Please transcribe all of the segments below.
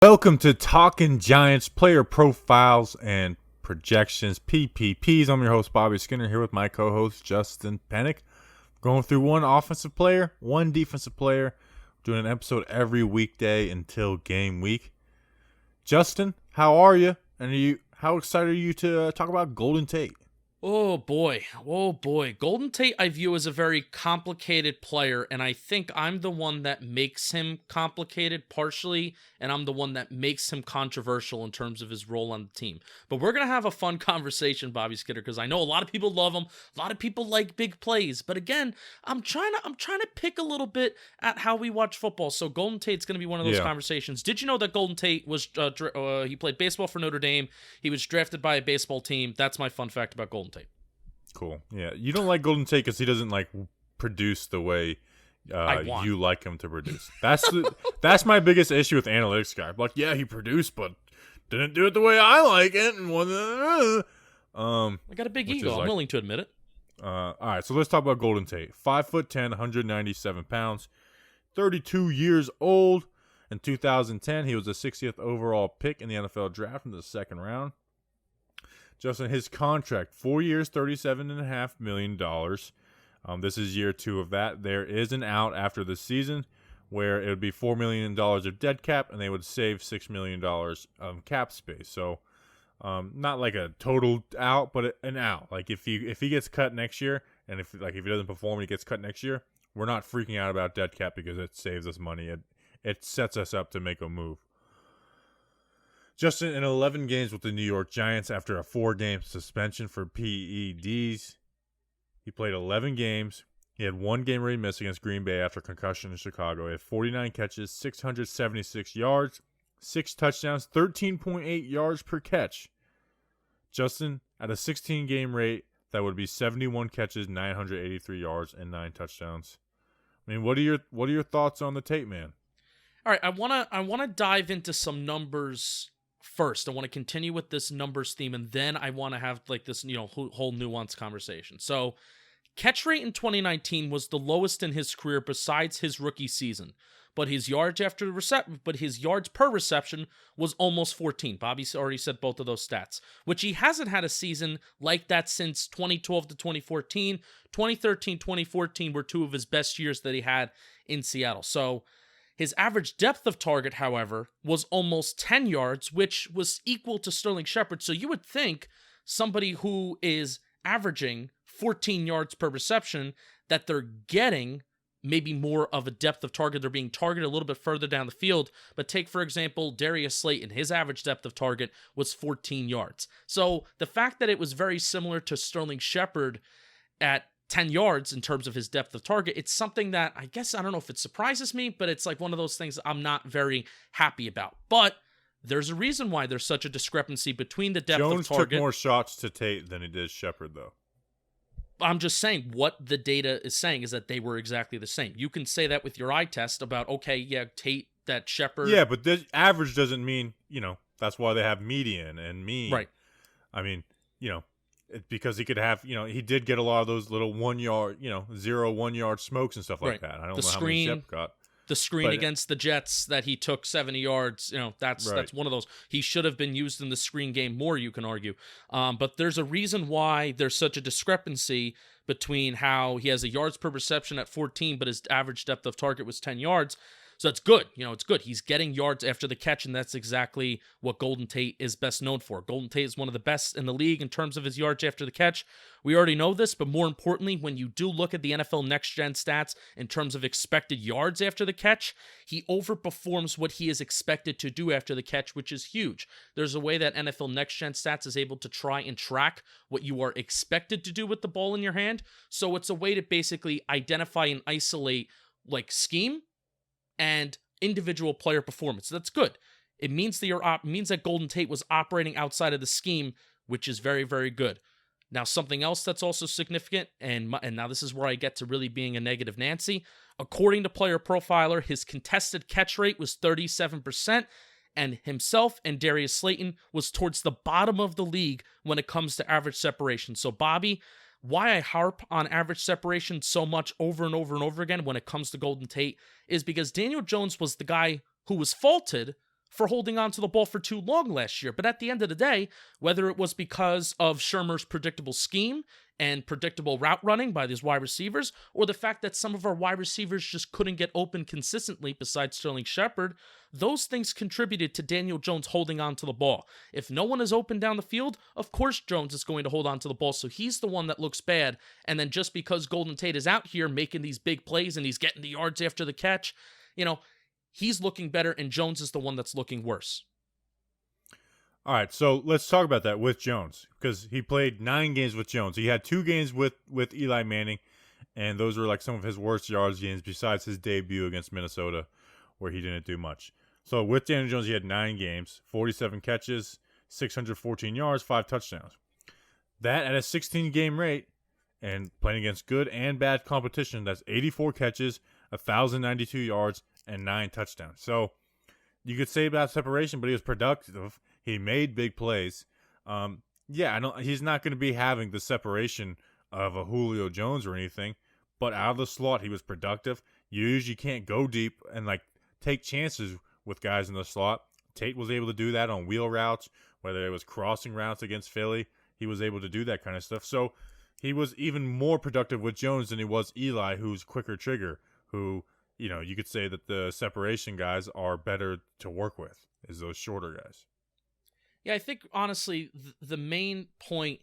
Welcome to Talking Giants Player Profiles and Projections, PPPs. I'm your host, Bobby Skinner, here with my co-host, Justin Pennick. Going through one offensive player, one defensive player, doing an episode every weekday until game week. Justin, how are you? And how excited are you to talk about Golden Tate? Oh boy. Golden Tate I view as a very complicated player, and I think I'm the one that makes him complicated partially, and I'm the one that makes him controversial in terms of his role on the team. But we're going to have a fun conversation, Bobby Skinner, because I know a lot of people love him. A lot of people like big plays. But again, I'm trying to pick a little bit at how we watch football. So Golden Tate's going to be one of those conversations. Did you know that Golden Tate was he played baseball for Notre Dame? He was drafted by a baseball team. That's my fun fact about Golden Tate. Cool. Yeah, you don't like Golden Tate because he doesn't produce the way you like him to produce. That's my biggest issue with analytics guy. Like, yeah, he produced, but didn't do it the way I like it. And I got a big ego. I'm willing to admit it. All right, so let's talk about Golden Tate. 5'10", 197 pounds, 32 years old. In 2010, he was the 60th overall pick in the NFL draft in the second round. Justin, his contract, 4 years, $37.5 million. This is year 2 of that. There is an out after the season where it would be $4 million of dead cap, and they would save $6 million of cap space. So not like a total out, but an out. Like if he gets cut next year, and if he doesn't perform, he gets cut next year, we're not freaking out about dead cap because it saves us money. It sets us up to make a move. Justin, in 11 games with the New York Giants after a 4-game suspension for PEDs, he played 11 games. He had 1 game where he missed against Green Bay after concussion in Chicago. He had 49 catches, 676 yards, 6 touchdowns, 13.8 yards per catch. Justin, at a 16-game rate, that would be 71 catches, 983 yards, and 9 touchdowns. I mean, what are your thoughts on the Tate man? All right, I wanna dive into some numbers first. I want to continue with this numbers theme, and then I want to have this whole nuanced conversation. So catch rate in 2019 was the lowest in his career besides his rookie season, but his yards per reception was almost 14. Bobby's already said both of those stats, which he hasn't had a season like that since 2012 to 2014. 2013, 2014 were 2 of his best years that he had in Seattle. So his average depth of target, however, was almost 10 yards, which was equal to Sterling Shepard. So you would think somebody who is averaging 14 yards per reception, that they're getting maybe more of a depth of target. They're being targeted a little bit further down the field. But take, for example, Darius Slayton. His average depth of target was 14 yards. So the fact that it was very similar to Sterling Shepard at 10 yards in terms of his depth of target, it's something that I don't know if it surprises me, but it's like one of those things I'm not very happy about. But there's a reason why there's such a discrepancy between the depth of target. Jones took more shots to Tate than he did Shepard, though. I'm just saying what the data is saying is that they were exactly the same. You can say that with your eye test about, okay, yeah, Tate, that Shepard. Yeah, but the average doesn't mean, that's why they have median and mean. Right. I mean, because he could have, he did get a lot of those little 1 yard, 1 yard smokes and stuff like that. I don't know how many Shep got. The screen against the Jets that he took 70 yards, that's one of those. He should have been used in the screen game more, you can argue. But there's a reason why there's such a discrepancy between how he has a yards per reception at 14, but his average depth of target was 10 yards. So it's good. It's good. He's getting yards after the catch, and that's exactly what Golden Tate is best known for. Golden Tate is one of the best in the league in terms of his yards after the catch. We already know this, but more importantly, when you do look at the NFL Next Gen stats in terms of expected yards after the catch, he overperforms what he is expected to do after the catch, which is huge. There's a way that NFL Next Gen stats is able to try and track what you are expected to do with the ball in your hand. So it's a way to basically identify and isolate scheme and individual player performance. That's good. It means that Golden Tate was operating outside of the scheme, which is very, very good. Now, something else that's also significant, and now this is where I get to really being a negative Nancy. According to Player Profiler, his contested catch rate was 37%, and himself and Darius Slayton was towards the bottom of the league when it comes to average separation. So, Bobby, why I harp on average separation so much over and over and over again when it comes to Golden Tate is because Daniel Jones was the guy who was faulted for holding on to the ball for too long last year. But at the end of the day, whether it was because of Shermer's predictable scheme and predictable route running by these wide receivers, or the fact that some of our wide receivers just couldn't get open consistently besides Sterling Shepard, those things contributed to Daniel Jones holding on to the ball. If no one is open down the field, of course Jones is going to hold on to the ball, so he's the one that looks bad. And then just because Golden Tate is out here making these big plays and he's getting the yards after the catch, he's looking better, and Jones is the one that's looking worse. All right, so let's talk about that with Jones, because he played 9 games with Jones. He had 2 games with Eli Manning, and those were like some of his worst yards games besides his debut against Minnesota, where he didn't do much. So with Daniel Jones, he had 9 games, 47 catches, 614 yards, 5 touchdowns. That at a 16-game rate, and playing against good and bad competition, that's 84 catches, 1,092 yards, and 9 touchdowns. So you could say about separation, but he was productive. He made big plays. He's not going to be having the separation of a Julio Jones or anything, but out of the slot, he was productive. You usually can't go deep and take chances with guys in the slot. Tate was able to do that on wheel routes, whether it was crossing routes against Philly. He was able to do that kind of stuff. So he was even more productive with Jones than he was Eli, who's quicker trigger, who, you could say that the separation guys are better to work with, is those shorter guys. Yeah, I think, honestly, the main point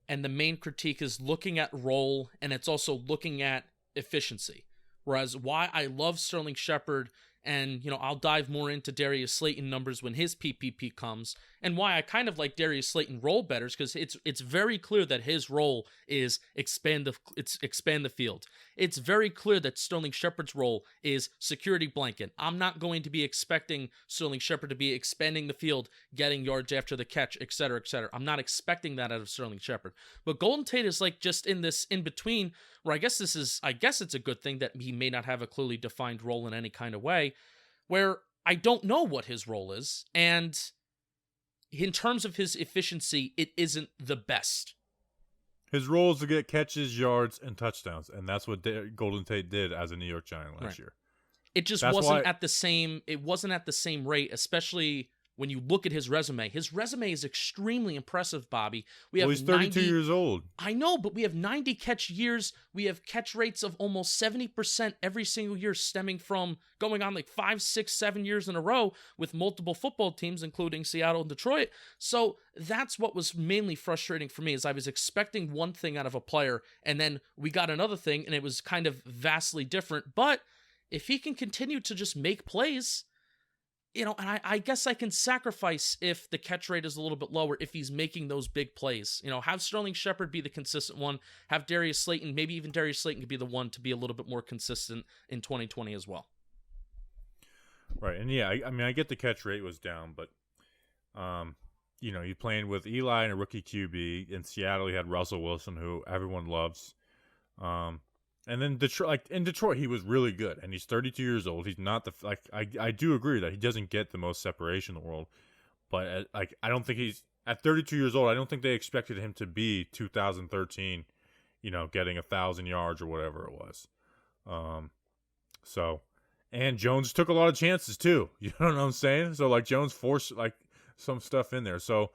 and the main critique is looking at role, and it's also looking at efficiency. Whereas why I love Sterling Shepard, and, I'll dive more into Darius Slayton numbers when his PPP comes, and why I kind of like Darius Slayton role better is because it's very clear that his role is expand the field. It's very clear that Sterling Shepard's role is security blanket. I'm not going to be expecting Sterling Shepard to be expanding the field, getting yards after the catch, etc., etc. I'm not expecting that out of Sterling Shepard. But Golden Tate is just in this in between, where I guess it's a good thing that he may not have a clearly defined role in any kind of way, where I don't know what his role is, and in terms of his efficiency, it isn't the best. His role is to get catches, yards, and touchdowns, and that's what Golden Tate did as a New York Giant last year. It just wasn't at the same. It wasn't at the same rate, especially when you look at his resume. His resume is extremely impressive, Bobby. He's 32 years old. I know, but we have 90 catch years. We have catch rates of almost 70% every single year, stemming from going on 5, 6, 7 years in a row with multiple football teams, including Seattle and Detroit. So that's what was mainly frustrating for me, is I was expecting one thing out of a player, and then we got another thing, and it was kind of vastly different. But if he can continue to just make plays, and I guess I can sacrifice if the catch rate is a little bit lower if he's making those big plays. Have Sterling Shepard be the consistent one. Have Darius Slayton, maybe even Darius Slayton could be the one to be a little bit more consistent in 2020 as well. Right, and yeah, I get the catch rate was down, but you're playing with Eli and a rookie QB. In Seattle, you had Russell Wilson, who everyone loves. And then in Detroit, he was really good, and he's 32 years old. He's not I do agree that he doesn't get the most separation in the world, but I don't think he's at 32 years old. I don't think they expected him to be 2013, getting 1,000 yards or whatever it was. And Jones took a lot of chances too. You know what I'm saying? So Jones forced some stuff in there. So,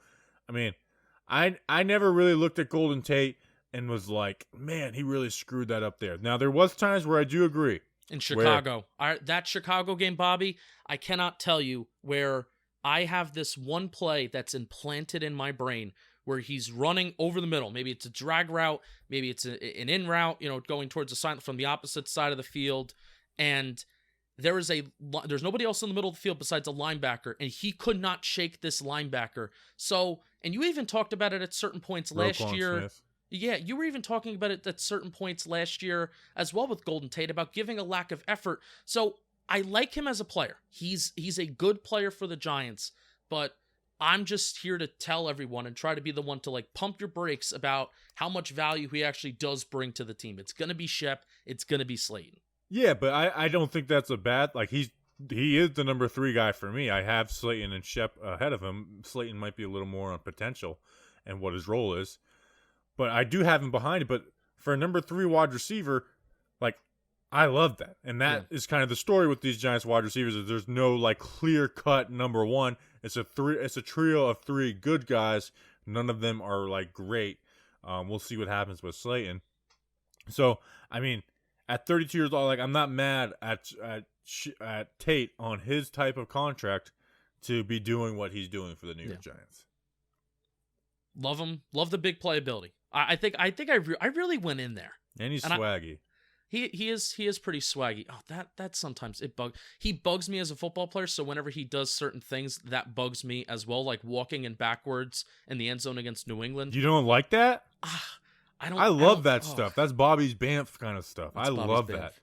I never really looked at Golden Tate and was like, man, he really screwed that up there. Now, there was times where I do agree. In Chicago. That Chicago game, Bobby, I cannot tell you where I have this one play that's implanted in my brain where he's running over the middle. Maybe it's a drag route. Maybe it's an in route, going towards the side from the opposite side of the field. And there's nobody else in the middle of the field besides a linebacker, and he could not shake this linebacker. So, and you even talked about it at certain points last year. Smith. Yeah, you were even talking about it at certain points last year as well with Golden Tate about giving a lack of effort. So I like him as a player. He's a good player for the Giants, but I'm just here to tell everyone and try to be the one to pump your brakes about how much value he actually does bring to the team. It's going to be Shep. It's going to be Slayton. Yeah, but I don't think that's a bad, he is the number 3 guy for me. I have Slayton and Shep ahead of him. Slayton might be a little more on potential and what his role is. But I do have him behind it. But for a number 3 wide receiver, I love that. And that is kind of the story with these Giants wide receivers is there's no like clear-cut number one. It's a trio of three good guys. None of them are like great. We'll see what happens with Slayton. So, I mean, at 32 years old, like I'm not mad at Tate on his type of contract to be doing what he's doing for the New York Giants. Love him. Love the big playability. I really went in there. And he's swaggy. He is pretty swaggy. Oh, that sometimes he bugs me as a football player. So whenever he does certain things, that bugs me as well. Like walking in backwards in the end zone against New England. You don't like that? I love that stuff. That's Bobby's Banff kind of stuff. I love that.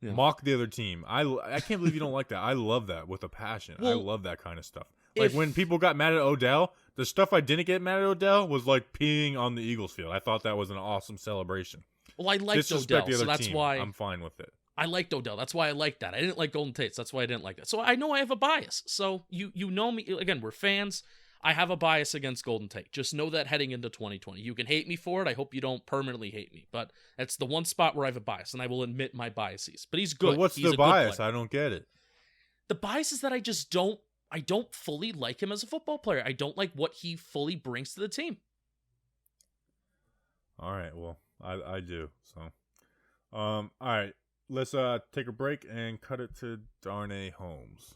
Yeah. Mock the other team. I can't believe you don't like that. I love that with a passion. Well, I love that kind of stuff. Like when people got mad at Odell, the stuff I didn't get mad at Odell was like peeing on the Eagles field. I thought that was an awesome celebration. Well, I liked Odell, so that's why I'm fine with it. I liked Odell. That's why I liked that. I didn't like Golden Tate. That's why I didn't like that. So I know I have a bias. So you know me. Again, we're fans. I have a bias against Golden Tate. Just know that heading into 2020. You can hate me for it. I hope you don't permanently hate me. But that's the one spot where I have a bias, and I will admit my biases. But he's good. But what's the bias? I don't get it. The bias is that I just don't fully like him as a football player. I don't like what he fully brings to the team. All right. Well, I do. So, all right. Let's take a break and cut it to Darnay Holmes.